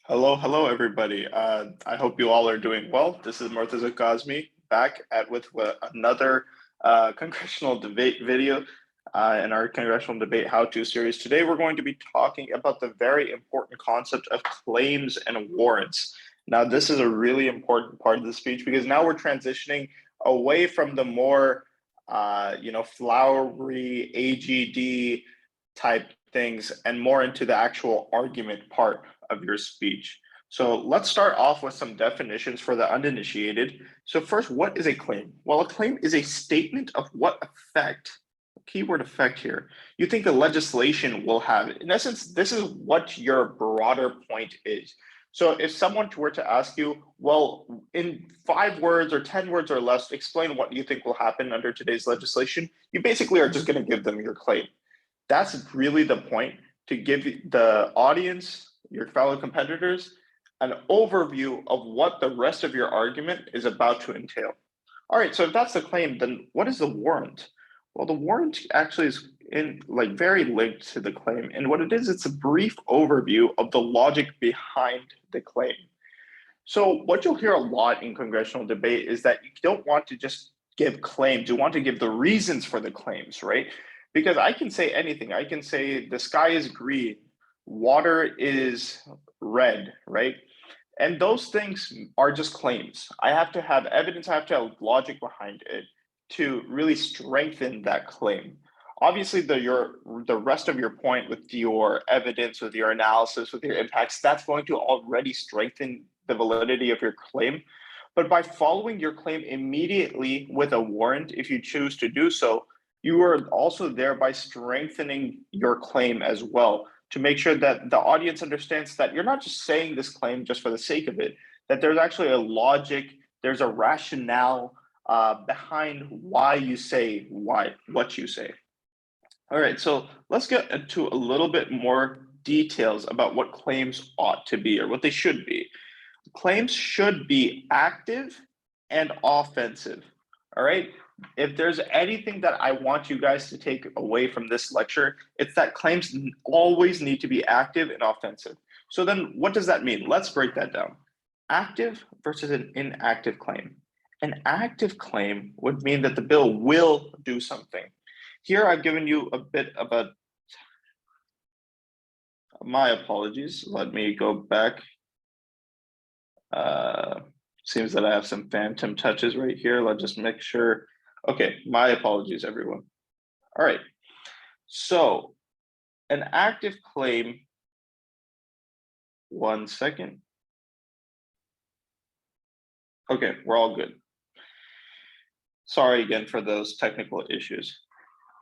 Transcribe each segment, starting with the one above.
Hello, everybody. I hope you all are doing well. This is Murtaza Kazmi back at with another congressional debate video in our congressional debate how-to series. Today, we're going to be talking about the very important concept of claims and warrants. Now, this is a really important part of the speech because now we're transitioning away from the more, flowery AGD type things and more into the actual argument part of your speech. So let's start off with some definitions for the uninitiated. So first, what is a claim? Well, a claim is a statement of what effect, keyword effect here, you think the legislation will have. In essence, this is what your broader point is. So if someone were to ask you, well, in 5 words or 10 words or less, explain what you think will happen under today's legislation, you basically are just going to give them your claim. That's really the point, to give the audience, your fellow competitors, an overview of what the rest of your argument is about to entail. All right, so if that's the claim, then what is the warrant? Well, the warrant actually is very linked to the claim. And what it is, it's a brief overview of the logic behind the claim. So what you'll hear a lot in congressional debate is that you don't want to just give claims, you want to give the reasons for the claims, right? Because I can say anything. I can say the sky is green, water is red, right? And those things are just claims. I have to have evidence, I have to have logic behind it to really strengthen that claim. Obviously, the rest of your point with your evidence, with your analysis, with your impacts, that's going to already strengthen the validity of your claim. But by following your claim immediately with a warrant, if you choose to do so, you are also thereby strengthening your claim as well, to make sure that the audience understands that you're not just saying this claim just for the sake of it, that there's actually a logic, there's a rationale behind why you say what you say. All right, so let's get into a little bit more details about what claims ought to be or what they should be. Claims should be active and offensive. All right. If there's anything that I want you guys to take away from this lecture, it's that claims always need to be active and offensive. So then what does that mean? Let's break that down. Active versus an inactive claim. An active claim would mean that the bill will do something. Here I've given you a bit of my apologies. Let me go back. Seems that I have some phantom touches right here. Let's just make sure. Okay, my apologies, everyone. All right, so an active claim, 1 second. Okay, we're all good. Sorry again for those technical issues.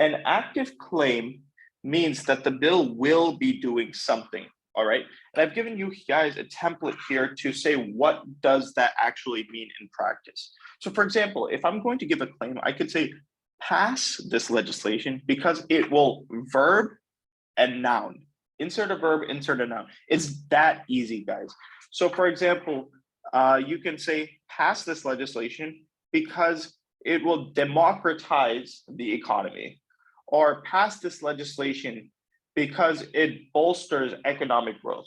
An active claim means that the bill will be doing something. All right. And I've given you guys a template here to say, what does that actually mean in practice? So for example, if I'm going to give a claim, I could say, pass this legislation because it will verb and noun. Insert a verb, insert a noun. It's that easy, guys. So for example, you can say, pass this legislation because it will democratize the economy, or pass this legislation because it bolsters economic growth.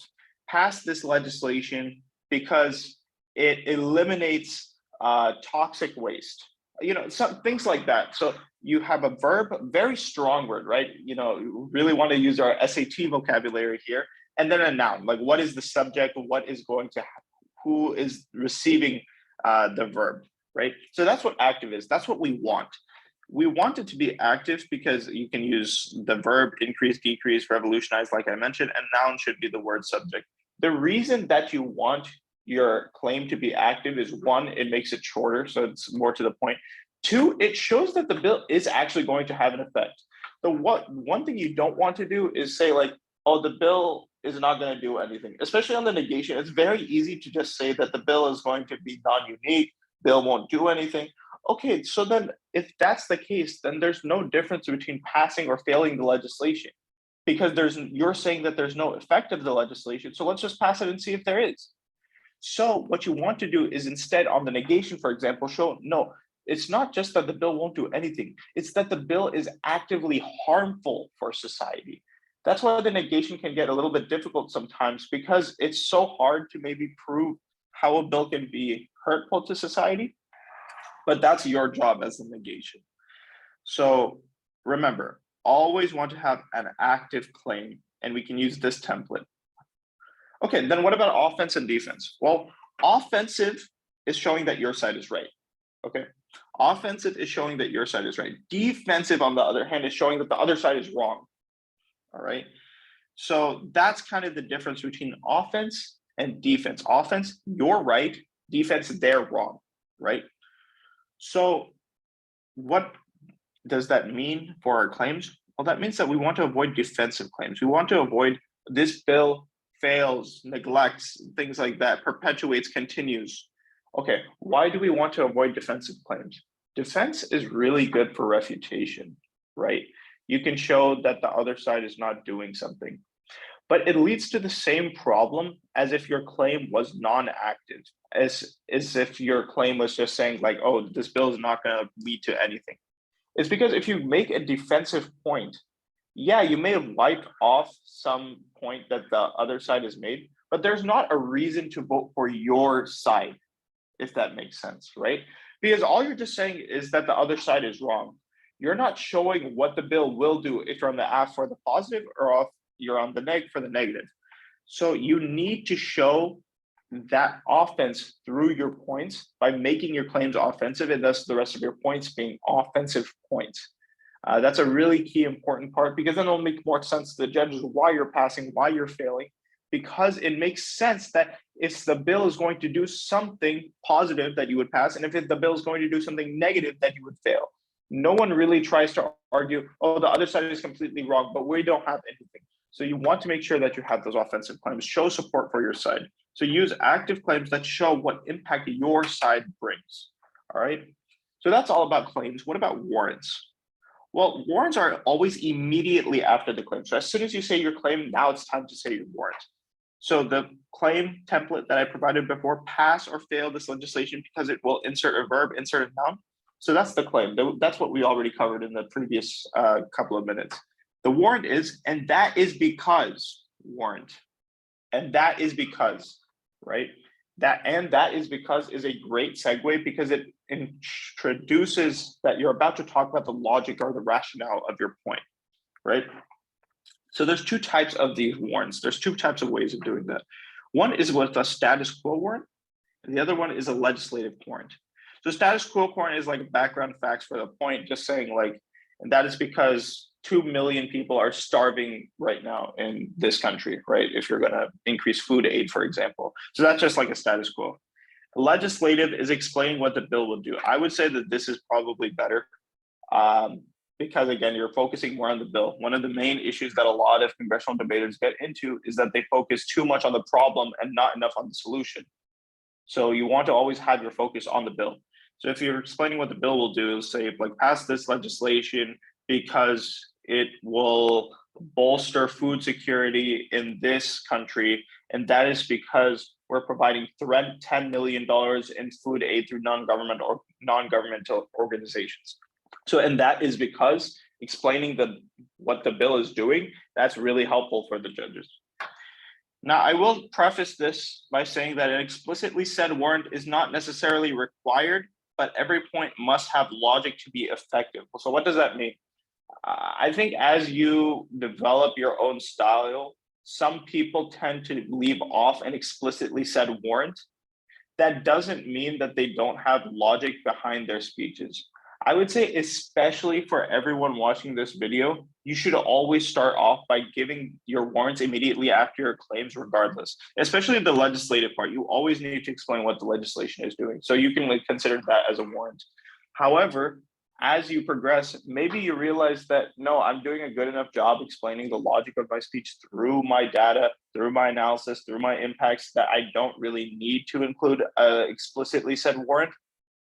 Pass this legislation because it eliminates toxic waste. Some things like that. So you have a verb, very strong word, right? Really want to use our SAT vocabulary here, and then a noun, like what is the subject, what is going to happen, who is receiving the verb, right? So that's what active is. That's what we want. We want it to be active because you can use the verb increase, decrease, revolutionize, like I mentioned, and noun should be the word subject. The reason that you want your claim to be active is, one, it makes it shorter, so it's more to the point. Two, it shows that the bill is actually going to have an effect. One thing you don't want to do is say like, oh, the bill is not going to do anything, especially on the negation. It's very easy to just say that the bill is going to be non-unique, bill won't do anything. Okay, so then if that's the case, then there's no difference between passing or failing the legislation, because you're saying that there's no effect of the legislation. So let's just pass it and see if there is. So what you want to do is instead on the negation, for example, show no, it's not just that the bill won't do anything. It's that the bill is actively harmful for society. That's why the negation can get a little bit difficult sometimes because it's so hard to maybe prove how a bill can be hurtful to society, but that's your job as a negation. So remember, always want to have an active claim, and we can use this template. Okay, then what about offense and defense? Well, offensive is showing that your side is right. Okay, offensive is showing that your side is right. Defensive, on the other hand, is showing that the other side is wrong. All right. So that's kind of the difference between offense and defense. Offense, you're right. Defense, they're wrong. Right. So what does that mean for our claims? Well, that means that we want to avoid defensive claims. We want to avoid this bill fails, neglects, things like that, perpetuates, continues. Okay, why do we want to avoid defensive claims? Defense is really good for refutation, right? You can show that the other side is not doing something, but it leads to the same problem as if your claim was non-active, as if your claim was just saying like, oh, this bill is not going to lead to anything. It's because if you make a defensive point, yeah, you may have wiped off some point that the other side has made, but there's not a reason to vote for your side, if that makes sense, right? Because all you're just saying is that the other side is wrong. You're not showing what the bill will do if you're on the app for the positive or if you're on the neg for the negative. So you need to show that offense through your points by making your claims offensive, and thus the rest of your points being offensive points. That's a really key important part, because then it'll make more sense to the judges why you're passing, why you're failing, because it makes sense that if the bill is going to do something positive that you would pass, and if the bill is going to do something negative that you would fail. No one really tries to argue, oh, the other side is completely wrong, but we don't have anything. So you want to make sure that you have those offensive claims, show support for your side. So use active claims that show what impact your side brings. All right. So that's all about claims. What about warrants? Well, warrants are always immediately after the claim. So as soon as you say your claim, now it's time to say your warrant. So the claim template that I provided before, pass or fail this legislation because it will insert a verb, insert a noun. So that's the claim. That's what we already covered in the previous couple of minutes. The warrant is, and that is because, warrant. And that is because, right? That is because is a great segue because it introduces that you're about to talk about the logic or the rationale of your point, right? So there's two types of these warrants. There's two types of ways of doing that. One is with a status quo warrant, and the other one is a legislative warrant. So status quo warrant is like background facts for the point, just saying like, and that is because 2 million people are starving right now in this country, right? If you're going to increase food aid, for example. So that's just like a status quo. Legislative is explaining what the bill will do. I would say that this is probably better because, again, you're focusing more on the bill. One of the main issues that a lot of congressional debaters get into is that they focus too much on the problem and not enough on the solution. So you want to always have your focus on the bill. So if you're explaining what the bill will do, say like pass this legislation because it will bolster food security in this country. And that is because we're providing $10 million in food aid through non-governmental organizations. So, and that is because explaining what the bill is doing, that's really helpful for the judges. Now, I will preface this by saying that an explicitly said warrant is not necessarily required, but every point must have logic to be effective. So what does that mean? I think as you develop your own style, some people tend to leave off an explicitly said warrant. That doesn't mean that they don't have logic behind their speeches. I would say, especially for everyone watching this video, you should always start off by giving your warrants immediately after your claims, regardless, especially the legislative part. You always need to explain what the legislation is doing. So you can consider that as a warrant. However, as you progress, maybe you realize that, no, I'm doing a good enough job explaining the logic of my speech through my data, through my analysis, through my impacts, that I don't really need to include an explicitly said warrant.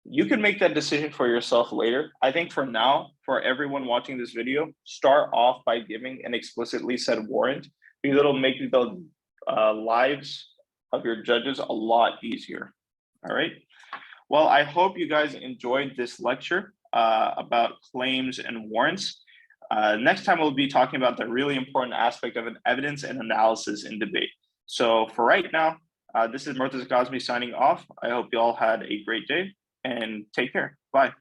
You can make that decision for yourself later. I think for now, for everyone watching this video, start off by giving an explicitly said warrant, because it'll make the lives of your judges a lot easier. All right. Well, I hope you guys enjoyed this lecture about claims and warrants. Next time, we'll be talking about the really important aspect of an evidence and analysis in debate. So for right now, this is Murtaza Kazmi signing off. I hope you all had a great day and take care. Bye.